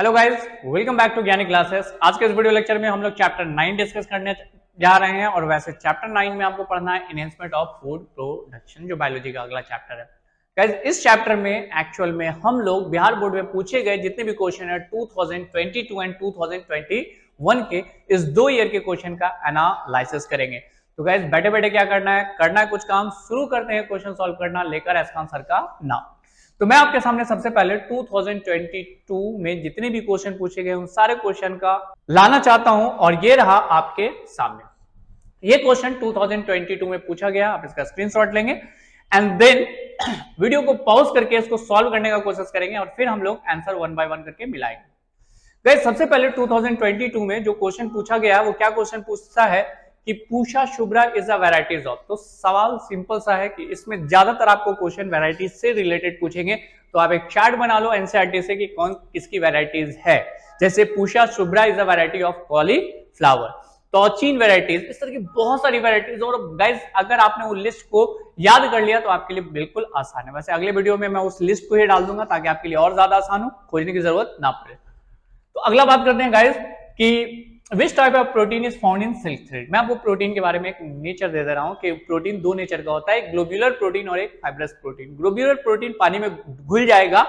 Hello guys, welcome back to Gyani classes. आज के इस वीडियो लेक्चर में हम लोग चैप्टर 9 डिस्कस करने जा रहे हैं और वैसे चैप्टर 9 में आपको पढ़ना है एनहांसमेंट ऑफ फूड प्रोडक्शन, जो बायोलॉजी का अगला चैप्टर है। गाइस, इस चैप्टर में एक्चुअल में हम लोग बिहार बोर्ड में पूछे गए जितने भी क्वेश्चन है 2022 एंड 2021 के इस 2 ईयर के क्वेश्चन का एनालिसिस करेंगे। तो गाइस, बैठे बैठे क्या करना है कुछ काम। शुरू करते हैं क्वेश्चन सॉल्व करना, लेकर इसका आंसर का नाम। तो मैं आपके सामने सबसे पहले 2022 में जितने भी क्वेश्चन पूछे गए उन सारे क्वेश्चन का लाना चाहता हूं और ये रहा आपके सामने। ये क्वेश्चन 2022 में पूछा गया, आप इसका स्क्रीनशॉट लेंगे एंड देन वीडियो को पॉज करके इसको सॉल्व करने का कोशिश करेंगे और फिर हम लोग आंसर 1 बाय 1 करके मिलाएंगे। गाइस, सबसे पहले 2022 में जो क्वेश्चन पूछा गया वो क्या क्वेश्चन पूछता है कि Pusa Shubhra is a varieties of. तो सवाल सिंपल सा है कि इसमें ज्यादातर आपको क्वेश्चन वैराइटीज से रिलेटेड पूछेंगे, तो आप एक चार्ट बना लो एनसीईआरटी से कि कौन किसकी वैराइटीज है। जैसे Pusa Shubhra is a variety of cauliflower, तोचीन वैराइटीज, इस तरह की बहुत सारी वैराइटीज। और गाइस, अगर आपने वो लिस्ट को याद कर लिया तो आपके लिए बिल्कुल आसान है। वैसे अगले वीडियो में मैं उस लिस्ट को ही डाल दूंगा ताकि आपके लिए और ज्यादा आसान हो, खोजने की जरूरत ना पड़े। तो अगला बात करते हैं गाइस कि which type of protein is found in silk thread. मैं आपको प्रोटीन के बारे में एक नेचर दे रहा हूं कि प्रोटीन 2 नेचर का होता है, एक ग्लोब्यूलर प्रोटीन और एक फाइब्रस प्रोटीन। ग्लोब्यूलर प्रोटीन पानी में घुल जाएगा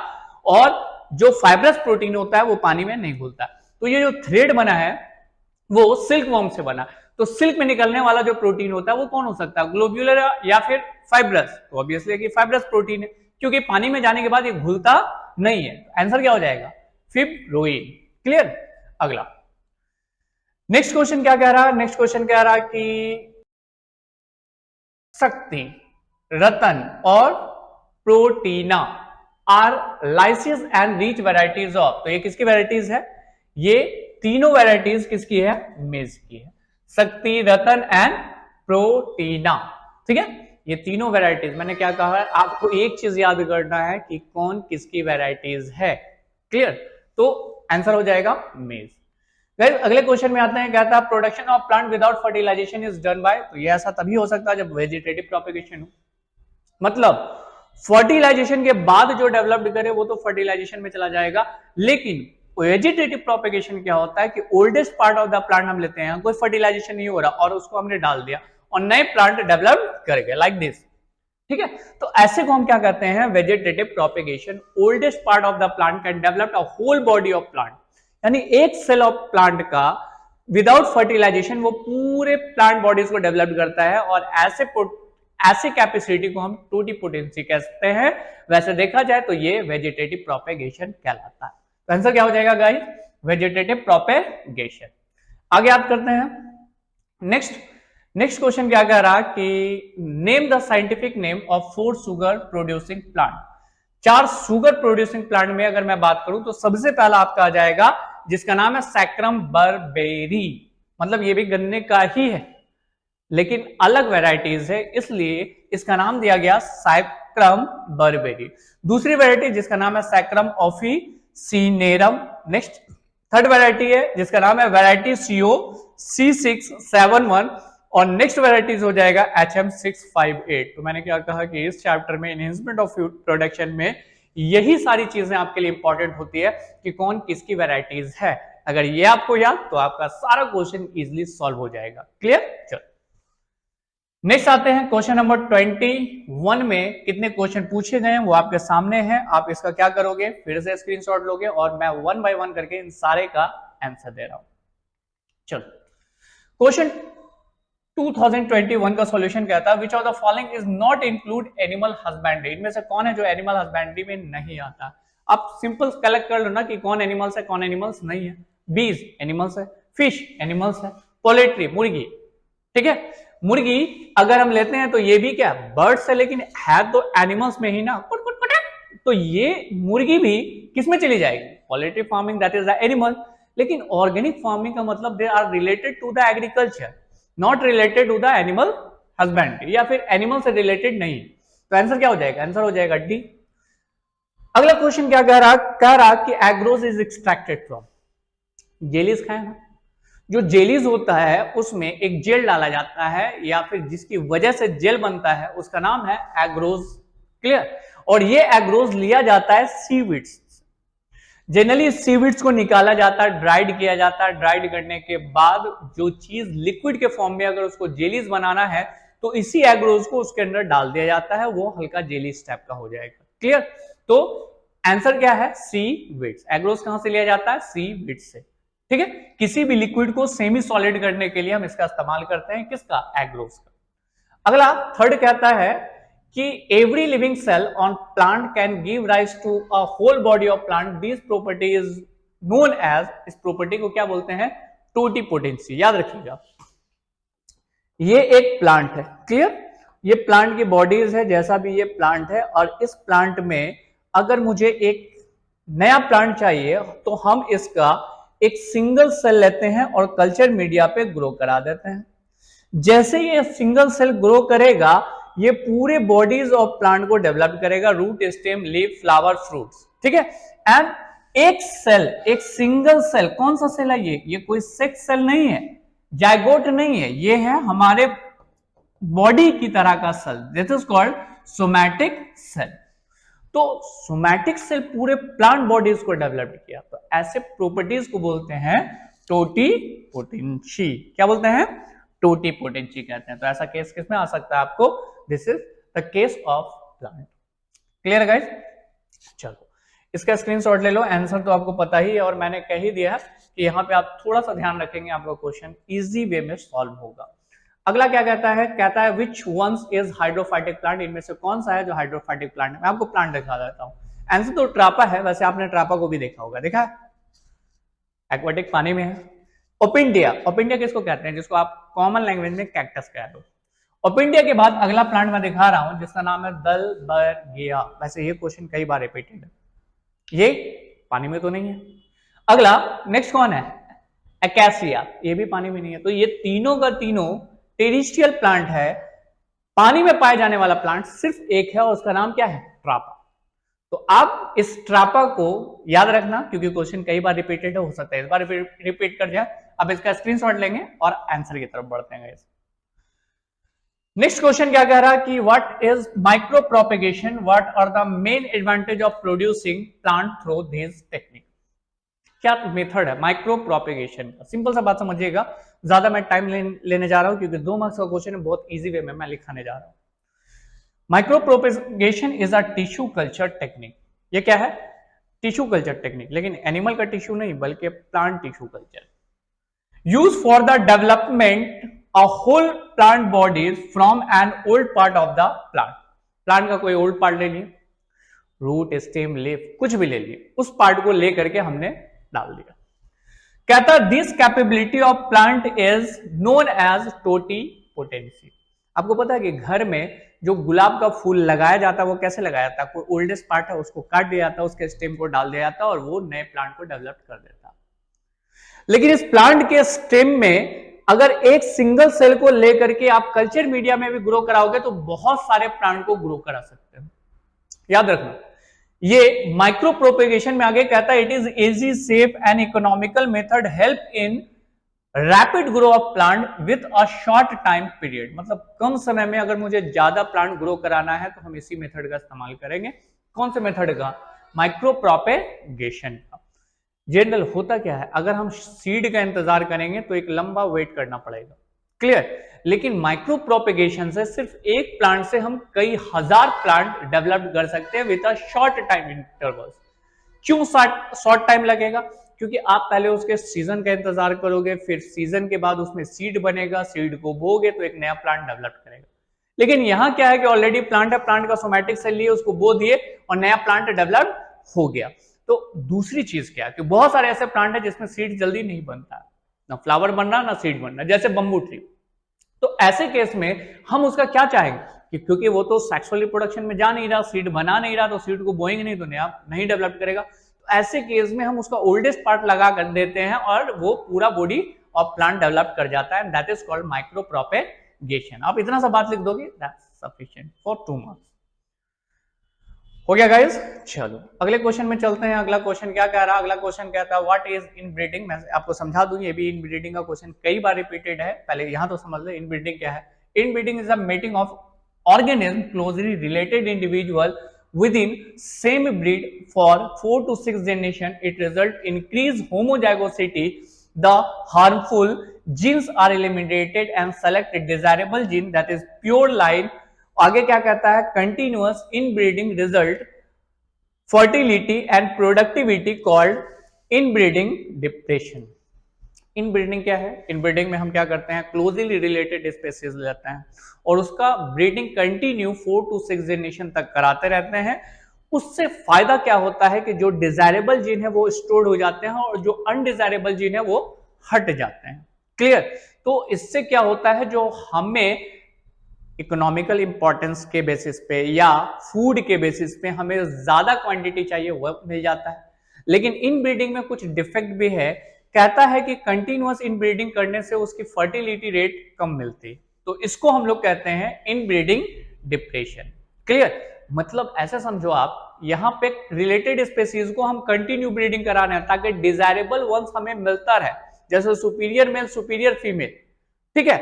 और जो फाइब्रस प्रोटीन होता है वो पानी में नहीं घुलता। तो ये जो थ्रेड बना है वो सिल्क वॉर्म से बना। तो सिल्क में निकलने वाला जो प्रोटीन होता है वो कौन हो सकता है, ग्लोब्यूलर या फिर फाइब्रस? तो ऑब्वियसली कि फाइब्रस प्रोटीन है, क्योंकि पानी में जाने के बाद ये घुलता नहीं है। आंसर क्या हो जाएगा, फिब्रोइन। क्लियर। अगला नेक्स्ट क्वेश्चन क्या कह रहा है, नेक्स्ट क्वेश्चन कह रहा है कि शक्ति, रतन और Protina are lysine and rich varieties of. तो ये किसकी वैरायटीज है? ये तीनों वैरायटीज किसकी है? मेज की है। शक्ति, रतन एंड प्रोटीना। ठीक है, ये तीनों वैरायटीज। मैंने क्या कहा है, आपको एक चीज याद करना है कि कौन किसकी वैरायटीज है। क्लियर। तो आंसर हो जाएगा मेज। अगले क्वेश्चन में आते हैं, कहता है production of plant without fertilization is done by. तो ये ऐसा तभी हो सकता है जब वेजिटेटिव प्रोपेगेशन हो, मतलब फर्टिलाइजेशन के बाद जो डेवलप्ड करे वो तो फर्टिलाइजेशन में चला जाएगा। लेकिन वेजिटेटिव प्रोपेगेशन क्या होता है कि oldest part of the plant हम लेते हैं, कोई फर्टिलाइजेशन नहीं हो रहा और उसको हमने डाल दिया और नए प्लांट डेवलप कर गए, लाइक दिस। ठीक है, तो ऐसे को हम क्या कहते हैं, vegetative propagation. Oldest part of the plant can develop a whole body of plant, यानी एक सेल ऑफ प्लांट का विदाउट फर्टिलाइजेशन वो पूरे प्लांट बॉडीज को डेवलप करता है और ऐसे कैपेसिटी को हम टोटिपोटेंसी कहते हैं। वैसे देखा जाए तो ये वेजिटेटिव प्रोपेगेशन कहलाता है। तो आंसर क्या हो जाएगा गाइस, वेजिटेटिव प्रोपेगेशन। आगे आप करते हैं नेक्स्ट क्वेश्चन क्या कह रहा कि name the scientific name of 4 sugar producing plant. 4 sugar producing plant में अगर मैं बात करूं तो सबसे पहला आपका आ जाएगा जिसका नाम है सैक्रम बर्बेरी। मतलब ये भी गन्ने का ही है लेकिन अलग वैरायटीज है, इसलिए इसका नाम दिया गया सैक्रम बर्बेरी। दूसरी वैरायटी जिसका नाम है sacrum officinarum. Next third variety है जिसका नाम है वैरायटी CO C671 और नेक्स्ट वैरायटीज हो जाएगा HM658। तो मैंने क्या कहा कि इस चैप्टर में एनहांसमेंट ऑफ फूड प्रोडक्शन में यही सारी चीजें आपके लिए इंपॉर्टेंट होती है कि कौन किसकी वैरायटीज है। अगर ये आपको याद तो आपका सारा क्वेश्चन इजीली सॉल्व हो जाएगा। क्लियर। चलो नेक्स्ट आते हैं क्वेश्चन नंबर 21 में कितने क्वेश्चन पूछे गए हैं वो आपके सामने हैं। आप इसका क्या करोगे, फिर से स्क्रीनशॉट लोगे और मैं 1 बाय 1 करके इन सारे का आंसर दे रहा हूं। चलो क्वेश्चन 2021 का सॉल्यूशन कहता है which of the following is not include animal husbandry. इनमें से कौन है जो एनिमल हस्बेंड्री में नहीं आता। आप सिंपल कलेक्ट कर लो ना कि कौन एनिमल्स है कौन एनिमल्स नहीं है। बीज एनिमल्स है, फिश एनिमल्स है, पोल्ट्री मुर्गी। ठीक है, मुर्गी अगर हम लेते हैं तो ये भी क्या बर्ड्स है लेकिन है तो एनिमल्स में ही ना, तो ये मुर्गी भी किसमें चली जाएगी, poultry farming, that is the animal. लेकिन ऑर्गेनिक फार्मिंग का मतलब they are related to the agriculture, not related to the animal husbandry, या फिर एनिमल से रिलेटेड नहीं। तो आंसर क्या हो जाएगा, आंसर हो जाएगा डी। अगला क्वेश्चन क्या कह रहा कि एग्रोज इज एक्सट्रैक्टेड फ्रॉम। जेलीज खाए ना, जो जेलीज होता है उसमें एक जेल डाला जाता है या फिर जिसकी वजह से जेल बनता है उसका नाम है एग्रोज। क्लियर। और ये एग्रोज लिया जाता है सीवीड्स। जनरली सीविड्स को निकाला जाता है, ड्राइड किया जाता है, ड्राइड करने के बाद जो चीज लिक्विड के फॉर्म में अगर उसको जेलीज बनाना है तो इसी एग्रोज को उसके अंदर डाल दिया जाता है, वो हल्का जेली टाइप का हो जाएगा। क्लियर? तो आंसर क्या है? सीविड्स। एग्रोज कहां से लिया जाता है? सीविड्स से। ठीक है, किसी भी लिक्विड को सेमी सॉलिड करने के लिए हम इसका इस्तेमाल करते हैं, किसका? एग्रोज का। अगला थर्ड कहता है कि every living cell on plant can give rise to a whole body of plant, this property is known as, इस प्रॉपर्टी को क्या बोलते हैं? टोटीपोटेंसी। याद रखिएगा, ये एक प्लांट है। क्लियर? ये प्लांट की बॉडीज है, जैसा भी ये प्लांट है, और इस प्लांट में अगर मुझे एक नया प्लांट चाहिए तो हम इसका एक सिंगल सेल लेते हैं और कल्चर मीडिया पे ग्रो करा देते हैं। जैसे ये सिंगल सेल ग्रो करेगा, ये पूरे बॉडीज ऑफ प्लांट को डेवलप करेगा, root, stem, leaf, flower, fruits. ठीक है, एंड एक सेल, एक सिंगल सेल, कौन सा सेल है ये कोई सेक्स सेल नहीं है, जाइगोट नहीं है, ये है हमारे बॉडी की तरह का cell, this is called somatic cell. तो सोमैटिक सेल पूरे प्लांट बॉडीज को डेवलप किया, तो ऐसे प्रॉपर्टीज को बोलते हैं टोटीपोटेंसी। क्या बोलते हैं? टोटीपोटेंसी कहते हैं। तो ऐसा केस किस में आ सकता है आपको? This is the case of plant. Clear है गाइस? चलो इसका स्क्रीनशॉट ले लो। आंसर तो आपको पता ही है और मैंने कह ही दिया कि यहां पे आप थोड़ा सा ध्यान रखेंगे, आपका क्वेश्चन इजी वे में सॉल्व होगा। अगला क्या कहता है? कहता है विच वंस इज हाइड्रोफाइटिक प्लांट, इनमें से कौन सा है जो हाइड्रोफाइटिक प्लांट है? मैं आपको प्लांट दिखा देता हूं। आंसर तो ट्रापा है, वैसे आपने ट्रापा को भी देखा होगा, देखा है? एक्वाटिक पानी में है। ओपिंडिया, ओपिंडिया किसको कहते हैं? जिसको आप कॉमन लैंग्वेज में कैक्टस कह दो। ओपिंडिया के बाद अगला प्लांट मैं दिखा रहा हूं जिसका नाम है दलबर्गिया। वैसे ये क्वेश्चन कई बार रिपीटेड है, ये पानी में तो नहीं है। अगला नेक्स्ट कौन है? एकासिया, ये भी पानी में नहीं है। तो ये तीनों का तीनों टेरिस्ट्रियल प्लांट है, पानी में पाए जाने वाला प्लांट सिर्फ एक है और उसका नाम क्या है? ट्रापा। तो आप इस ट्रापा को याद रखना क्योंकि क्वेश्चन कई बार रिपीटेड हो सकता है, इस बार रिपीट कर जाए। अब इसका स्क्रीनशॉट लेंगे और आंसर की तरफ बढ़ते हैं। नेक्स्ट क्वेश्चन क्या कह रहा है कि what is micro propagation, what are the main advantage of producing plant through this technique? क्या मेथड है माइक्रो प्रोपेगेशन का? सिंपल सा बात समझिएगा, ज्यादा मैं टाइम लेने जा रहा हूं क्योंकि 2 मार्क्स का क्वेश्चन है, बहुत इजी वे में मैं लिखाने जा रहा हूं। Micro propagation is a tissue culture technique. ये क्या है? टिश्यू कल्चर टेक्निक, लेकिन एनिमल का टिश्यू नहीं बल्कि plant tissue culture. Use for the development a whole plant bodies from an old part of the plant. Plant का कोई old part ले लिए, रूट, स्टेम, लीफ, कुछ भी ले लिए, उस पार्ट को लेकर के हमने डाल दिया। कहता this capability of plant is known as totipotency. आपको पता है कि घर में जो गुलाब का फूल लगाया जाता है वो कैसे लगाया जाता है? कोई ओल्डेस्ट पार्ट है उसको काट दिया जाता है, उसके स्टेम को डाल दिया जाता है और वो नए प्लांट को डेवलप कर देता है। लेकिन इस प्लांट के स्टेम में अगर एक सिंगल सेल को लेकर के आप कल्चर मीडिया में भी ग्रो कराओगे तो बहुत सारे प्लांट को ग्रो करा सकते हैं। याद रखना, ये माइक्रो प्रोपेगेशन में आगे कहता है it is easy, safe and economical method, help in rapid grow of plant with a short time period. मतलब कम समय में अगर मुझे ज्यादा प्लांट ग्रो कराना है तो हम इसी मेथड का इस्तेमाल करेंगे। कौन से मेथड का? माइक्रो प्रोपेगेशन का। जनरल होता क्या है, अगर हम सीड का इंतजार करेंगे तो एक लंबा वेट करना पड़ेगा। क्लियर? लेकिन माइक्रो प्रोपेगेशन से सिर्फ एक प्लांट से हम कई हजार प्लांट डेवलप कर सकते हैं with a short time interval. क्यों शॉर्ट टाइम लगेगा? क्योंकि आप पहले उसके सीजन का इंतजार करोगे, फिर सीजन के बाद उसमें सीड बनेगा, सीड को बोगे तो एक नया प्लांट डेवलप करेगा। लेकिन यहां क्या है कि ऑलरेडी प्लांट है, प्लांट का सोमैटिक सेल लिए, उसको बो दिए और नया प्लांट डेवलप हो गया। तो दूसरी चीज क्या है कि बहुत सारे ऐसे प्लांट है जिसमें सीड जल्दी नहीं बनता, ना फ्लावर बन रहा ना सीड बन रहा, जैसे बम्बू ट्री। तो ऐसे केस में हम उसका क्या चाहेंगे कि क्योंकि वो तो सेक्सुअल रिप्रोडक्शन में जा नहीं रहा, सीड बना नहीं रहा, तो सीड को बोएंगे नहीं तो नया नहीं डेवलप करेगा। तो ऐसे केस में हम उसका ओल्डेस्ट पार्ट लगा कर देते हैं और वो पूरा बॉडी ऑफ प्लांट डेवलप कर जाता है, that is called micro propagation. आप इतना सा बात लिख दोगे, दैट्स सफिशिएंट फॉर 2 मार्क्स। हो गया गाइस? चलो अगले क्वेश्चन में चलते हैं। अगला क्वेश्चन क्या कह रहा है? अगला क्वेश्चन कहता है व्हाट इज इनब्रीडिंग। मैं आपको समझा दूं, ये भी इनब्रीडिंग का क्वेश्चन कई बार रिपीटेड है, पहले यहां तो समझ लो इनब्रीडिंग क्या है। Inbreeding is a mating of organism closely related individual within same breed for 4 to 6 generation, it result increase homozygosity. The harmful genes are eliminated and select a desirable gene, that is pure line. आगे क्या कहता है, continuous inbreeding result fertility and productivity called inbreeding depression. Inbreeding क्या है? Inbreeding में हम क्या करते हैं, क्लोजली रिलेटेड स्पेसीज लेते हैं और उसका ब्रीडिंग कंटिन्यू 4 to 6 जनरेशन तक कराते रहते हैं। उससे फायदा क्या होता है कि जो डिजायरेबल जीन है वो स्टोर हो जाते हैं और जो अनडिजायरेबल जीन है वो हट जाते हैं। क्लियर? तो इससे क्या होता है, जो हमें इकोनॉमिकल इंपॉर्टेंस के बेसिस पे या फूड के बेसिस पे हमें ज्यादा क्वांटिटी चाहिए वो मिल जाता है। लेकिन इनब्रीडिंग में कुछ डिफेक्ट भी है, कहता है कि कंटिन्यूअस इनब्रीडिंग करने से उसकी फर्टिलिटी रेट कम मिलती, तो इसको हम लोग कहते हैं इनब्रीडिंग डिप्रेशन। क्लियर? मतलब ऐसा समझो आप, यहां पे रिलेटेड स्पेसीज को हम कंटिन्यू ब्रीडिंग करा रहे हैं ताकि डिजायरेबल वंस हमें मिलता रहे, जैसे सुपीरियर मेल सुपीरियर फीमेल, ठीक है,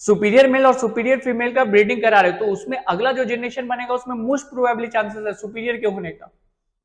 सुपीरियर मेल और सुपीरियर फीमेल का ब्रीडिंग करा रहे, तो उसमें अगला जो जनरेशन बनेगा उसमें मोस्ट प्रोबेबली चांसेस है सुपीरियर के होने का।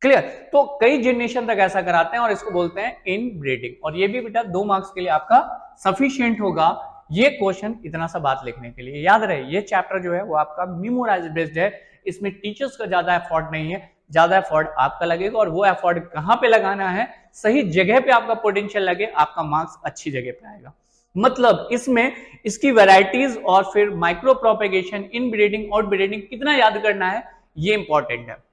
क्लियर? तो कई जनरेशन तक ऐसा कराते हैं और इसको बोलते हैं इन ब्रीडिंग। और ये भी बेटा 2 मार्क्स के लिए आपका सफिशिएंट होगा ये क्वेश्चन इतना सा बात लिखने के लिए। याद रहे ये चैप्टर जो है वो आपका मेमोराइज बेस्ड है, इसमें टीचर्स का ज्यादा एफर्ट नहीं है, ज्यादा एफर्ट आपका लगेगा और वो एफर्ट कहां पे लगाना है, सही जगह पे आपका पोटेंशियल लगे, आपका मार्क्स अच्छी जगह पे आएगा। मतलब इसमें इसकी वैरायटीज और फिर माइक्रो प्रोपेगेशन, इन ब्रीडिंग, आउट ब्रीडिंग कितना याद करना है ये इंपॉर्टेंट है।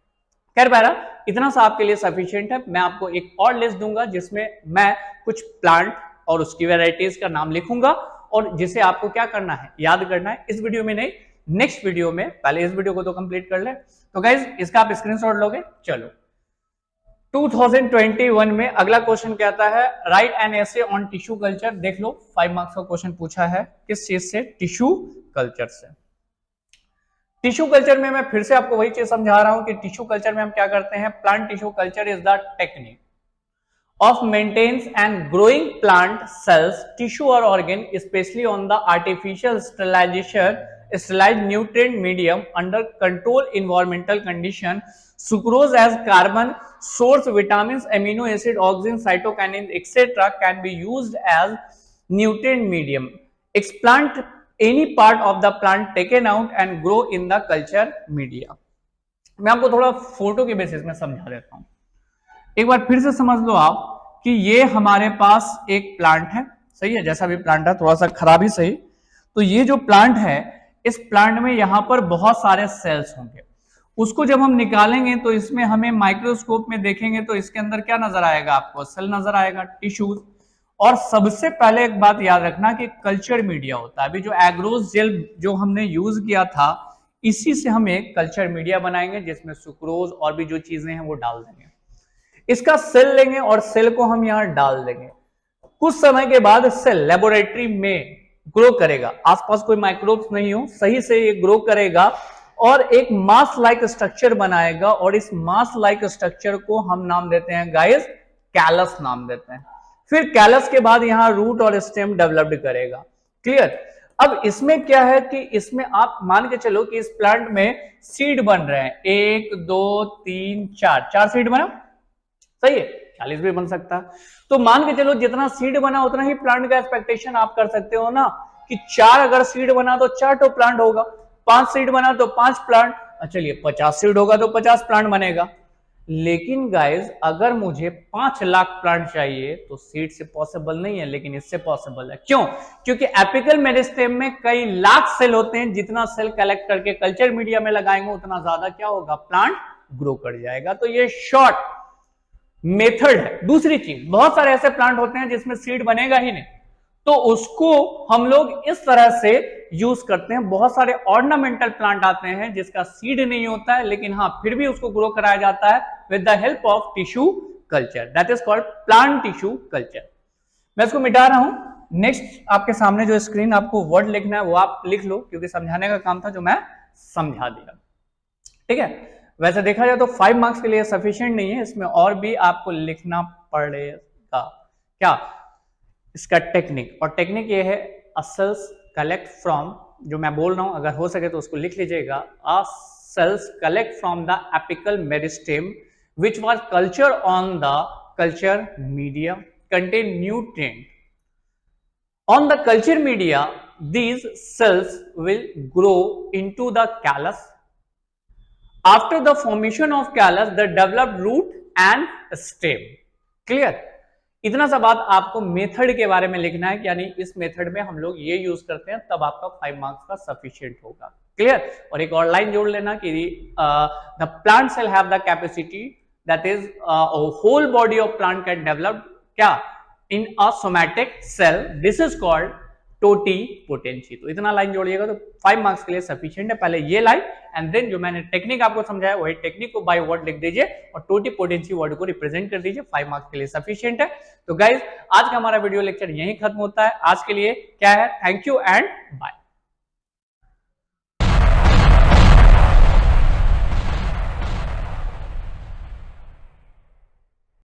खैर बहरा इतना सा आपके लिए सफिशिएंट है। मैं आपको एक और लिस्ट दूंगा जिसमें मैं कुछ प्लांट और उसकी वैरायटीज का नाम लिखूंगा और जिसे आपको क्या करना है, याद करना है। इस वीडियो में नहीं, नेक्स्ट वीडियो में, पहले इस वीडियो को तो कंप्लीट कर ले। तो गाइज इसका आप स्क्रीनशॉट लोगे। चलो 2021 में अगला क्वेश्चन क्या आता है, right an essay on tissue culture. देख लो 5 मार्क्स का क्वेश्चन पूछा है, किस चीज से, टिश्यू कल्चर से। टिश्यू कल्चर में मैं फिर से आपको वही चीज समझा रहा हूं कि टिश्यू कल्चर में हम क्या करते हैं, plant tissue culture is the technique of maintains and growing plant cells, tissue or organ, especially on the artificial sterilization, sterilized nutrient medium under controlled environmental condition. Sucrose as carbon source, vitamins, amino acid, oxygen, cytokinins, etc. can be used as nutrient medium. Explant any part of the plant taken out and grow in the culture media. मैं आपको थोड़ा photo के basis में समझा देता हूं, एक बार फिर से समझ लो आप कि ये हमारे पास एक प्लांट है, सही है, जैसा भी प्लांट है, थोड़ा सा खराब ही सही। तो ये जो प्लांट है, इस प्लांट में यहां पर बहुत सारे सेल्स होंगे, उसको जब हम निकालेंगे तो इसमें हमें माइक्रोस्कोप में देखेंगे तो इसके अंदर क्या नजर आएगा, आपको सेल नजर आएगा, टिश्यूज। और सबसे पहले एक बात याद रखना कि कल्चर मीडिया होता है। अभी जो एग्रोज जेल जो हमने यूज किया था, इसी से हम एक कल्चर मीडिया बनाएंगे जिसमें सुक्रोज और भी जो चीजें हैं वो डाल देंगे। इसका सेल लेंगे और सेल को हम यहां डाल देंगे। कुछ समय के बाद सेल लेबोरेटरी में ग्रो करेगा, आसपास कोई माइक्रोब्स नहीं हो, सही से ये ग्रो करेगा और एक मास लाइक स्ट्रक्चर बनाएगा और इस मास लाइक स्ट्रक्चर को हम नाम देते हैं गाइस कैलस नाम देते हैं। फिर कैलस के बाद यहां रूट और स्टेम डेवलप्ड करेगा। क्लियर? अब इसमें क्या है कि इसमें आप मान के चलो कि इस प्लांट में सीड बन रहे हैं, 1 2 3 4 सीड बना, सही है, 40 भी बन सकता है। तो मान के चलो जितना सीड बना उतना ही प्लांट का एक्सपेक्टेशन आप कर सकते हो ना, कि 4 अगर सीड बना तो 4 तो प्लांट होगा, 5 सीड बना तो 5 प्लांट, चलिए 50 सीड होगा तो 50 प्लांट बनेगा। लेकिन गाइज अगर मुझे 5 लाख प्लांट चाहिए तो सीड से पॉसिबल नहीं है, लेकिन इससे पॉसिबल है। क्यों? क्योंकि एपिकल मेरिस्टेम में कई लाख सेल होते हैं, जितना सेल कलेक्ट करके कल्चर मीडिया में लगाएंगे उतना ज्यादा क्या होगा, प्लांट ग्रो कर जाएगा। तो ये शॉर्ट मेथड है। दूसरी चीज, बहुत सारे ऐसे प्लांट होते हैं जिसमें सीड बनेगा ही नहीं, तो उसको हम लोग इस तरह से यूज करते हैं। बहुत सारे ऑर्नामेंटल प्लांट आते हैं जिसका सीड नहीं होता है, लेकिन हाँ फिर भी उसको ग्रो कराया जाता है with the help of tissue culture, that is called plant tissue culture. मैं इसको मिटा रहा हूं। नेक्स्ट आपके सामने जो स्क्रीन आपको वर्ड लिखना है वो आप लिख लो, क्योंकि समझाने का काम था जो मैं समझा दिया। ठीक है, वैसे देखा जाए तो 5 मार्क्स के लिए सफिशिएंट नहीं है, इसमें और भी आपको लिखना पड़ेगा। क्या? इसका टेक्निक, और टेक्निक ये है सेल्स कलेक्ट फ्रॉम, जो मैं बोल रहा हूं अगर हो सके तो उसको लिख लीजिएगा, अ cells collect from the apical meristem which was cultured on the culture media contain nutrient. On the culture media, these cells will grow into the callus. After the formation of callus, the developed root and stem. Clear? इतना सा बात आपको method के बारे में लिखना है, यानी इस मेथड में हम लोग ये यूज करते हैं, तब आपका 5 मार्क्स का सफिशिएंट होगा. क्लियर? और एक और लाइन जोड़ लेना कि the plant cell have the capacity that is whole body of plant can develop क्या in a somatic cell, this is called totipotency. तो इतना लाइन जोड़िएगा तो 5 मार्क्स के लिए सफिशिएंट है. पहले ये लाइन एंड देन जो मैंने टेक्निक आपको समझाया वही टेक्निक को बाय वर्ड लिख दीजिए और टोटीपोटेंसी वर्ड को रिप्रेजेंट कर दीजिए. 5 मार्क्स के लिए सफिशिएंट है. तो गाइज आज का हमारा वीडियो लेक्चर यहीं खत्म होता है. आज के लिए क्या है, थैंक यू एंड बाय.